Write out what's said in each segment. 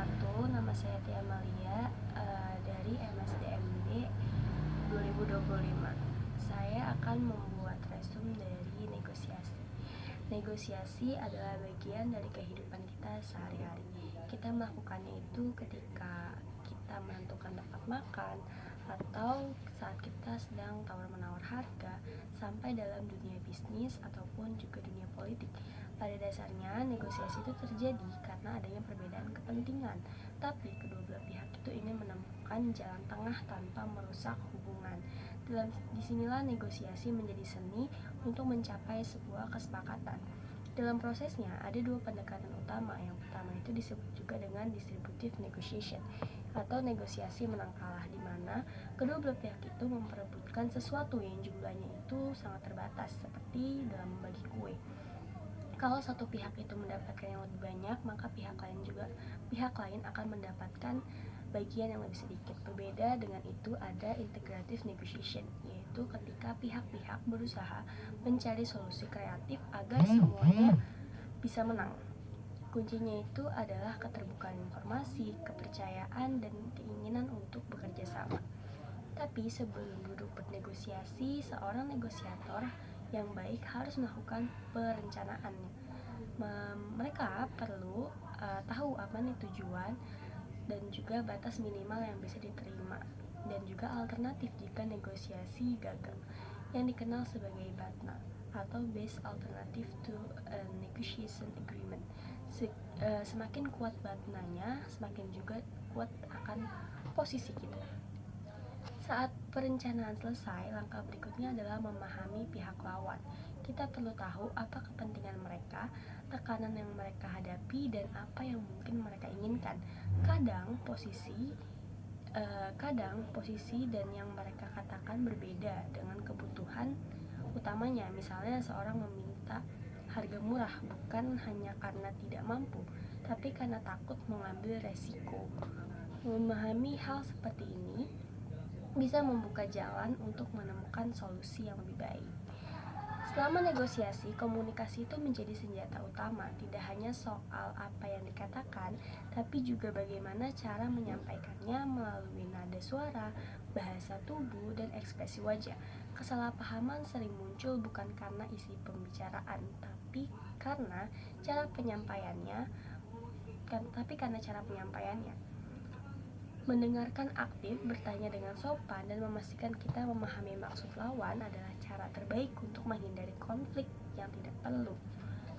wabarakatuh. Nama saya Tia Malia dari MSDMD 2025. Saya akan membuat resume dari negosiasi. Negosiasi adalah bagian dari kehidupan kita sehari-hari. Kita melakukannya itu ketika kita menentukan tempat makan, atau saat kita sedang tawar-menawar harga, sampai dalam dunia bisnis ataupun juga dunia politik. Pada dasarnya, negosiasi itu terjadi karena adanya perbedaan kepentingan, tapi kedua belah pihak itu ingin menemukan jalan tengah tanpa merusak hubungan. Disinilah negosiasi menjadi seni untuk mencapai sebuah kesepakatan. Dalam prosesnya, ada dua pendekatan utama. Yang pertama itu disebut juga dengan distributive negotiation, atau negosiasi menang kalah, di mana kedua belah pihak itu memperebutkan sesuatu yang jumlahnya itu sangat terbatas, seperti dalam membagi kue. Kalau satu pihak itu mendapatkan yang lebih banyak, maka pihak lain akan mendapatkan bagian yang lebih sedikit. Berbeda dengan itu ada integrative negotiation, yaitu ketika pihak-pihak berusaha mencari solusi kreatif agar semuanya bisa menang. Kuncinya itu adalah keterbukaan informasi, kepercayaan, dan keinginan untuk bekerja sama. Tapi sebelum duduk bernegosiasi, seorang negosiator yang baik harus melakukan perencanaan. Mereka perlu tahu apa nih tujuan dan juga batas minimal yang bisa diterima, dan juga alternatif jika negosiasi gagal, yang dikenal sebagai BATNA atau Best Alternative to a Negotiation Agreement. Semakin kuat BATNA-nya, semakin juga kuat akan posisi kita. Saat perencanaan selesai, langkah berikutnya adalah memahami pihak lawan. Kita perlu tahu apa kepentingan mereka, tekanan yang mereka hadapi, dan apa yang mungkin mereka inginkan. Kadang posisi dan yang mereka katakan berbeda dengan kebutuhan utamanya. Misalnya seorang meminta harga murah bukan hanya karena tidak mampu, tapi karena takut mengambil resiko. Memahami hal seperti ini bisa membuka jalan untuk menemukan solusi yang lebih baik. Selama negosiasi, komunikasi itu menjadi senjata utama. Tidak hanya soal apa yang dikatakan, tapi juga bagaimana cara menyampaikannya melalui nada suara, bahasa tubuh, dan ekspresi wajah. Kesalahpahaman sering muncul bukan karena isi pembicaraan, tapi karena cara penyampaiannya. Mendengarkan aktif, bertanya dengan sopan, dan memastikan kita memahami maksud lawan adalah cara terbaik untuk menghindari konflik yang tidak perlu.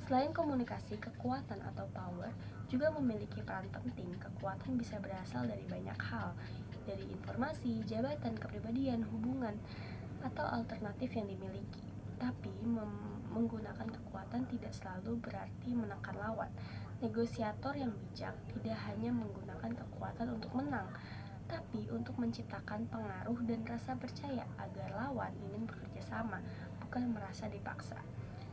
Selain komunikasi, kekuatan atau power juga memiliki peran penting. Kekuatan bisa berasal dari banyak hal, dari informasi, jabatan, kepribadian, hubungan, atau alternatif yang dimiliki. Tapi menggunakan kekuatan tidak selalu berarti menekan lawan. Negosiator yang bijak tidak hanya menggunakan kekuatan untuk menang, tapi untuk menciptakan pengaruh dan rasa percaya agar lawan ingin bekerja sama, bukan merasa dipaksa.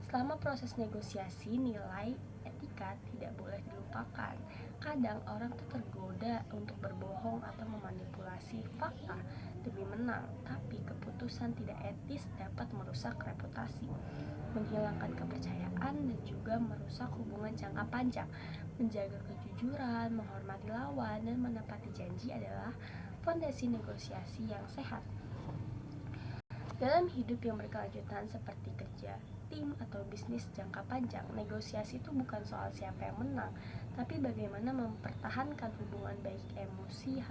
Selama proses negosiasi, nilai etika tidak boleh dilupakan. Kadang orang tergoda untuk berbohong atau memanipulasi fakta demi menang, tapi keputusan tidak etis dapat merusak reputasi, menghilangkan kepercayaan, dan juga merusak hubungan jangka panjang. Menjaga kejujuran, menghormati lawan, dan menepati janji adalah fondasi negosiasi yang sehat. Dalam hidup yang berkelanjutan seperti kerja, tim, atau bisnis jangka panjang, negosiasi itu bukan soal siapa yang menang, tapi bagaimana mempertahankan hubungan baik emosi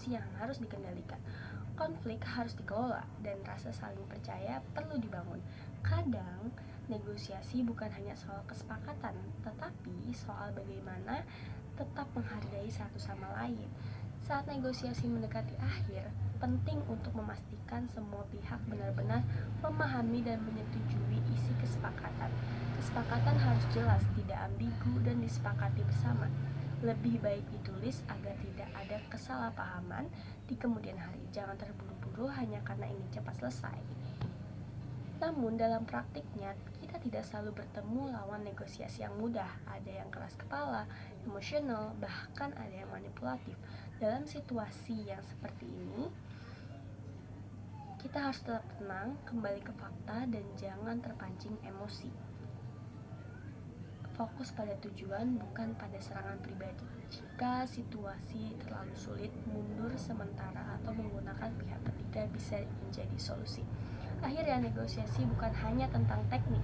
yang harus dikendalikan. Konflik harus dikelola, dan rasa saling percaya perlu dibangun. Kadang, negosiasi bukan hanya soal kesepakatan, tetapi soal bagaimana tetap menghargai satu sama lain. Saat negosiasi mendekati akhir, penting untuk memastikan semua pihak benar-benar memahami dan menyetujui isi kesepakatan. Kesepakatan harus jelas, tidak ambigu, dan disepakati bersama. Lebih baik ditulis agar tidak ada kesalahpahaman di kemudian hari. Jangan terburu-buru hanya karena ingin cepat selesai. Namun dalam praktiknya, kita tidak selalu bertemu lawan negosiasi yang mudah. Ada yang keras kepala, emosional, bahkan ada yang manipulatif. Dalam situasi yang seperti ini, kita harus tetap tenang, kembali ke fakta, dan jangan terpancing emosi. fokus pada tujuan, bukan pada serangan pribadi. Jika situasi terlalu sulit, mundur sementara atau menggunakan pihak ketiga bisa menjadi solusi. Akhirnya, negosiasi bukan hanya tentang teknik,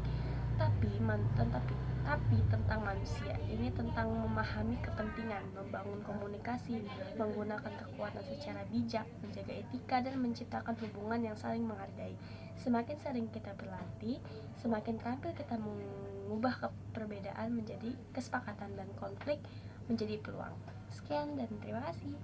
tapi tentang manusia. Ini tentang memahami kepentingan, membangun komunikasi, menggunakan kekuatan secara bijak, menjaga etika, dan menciptakan hubungan yang saling menghargai. Semakin sering kita berlatih, semakin terampil kita mengubah perbedaan menjadi kesepakatan dan konflik menjadi peluang. Sekian dan terima kasih.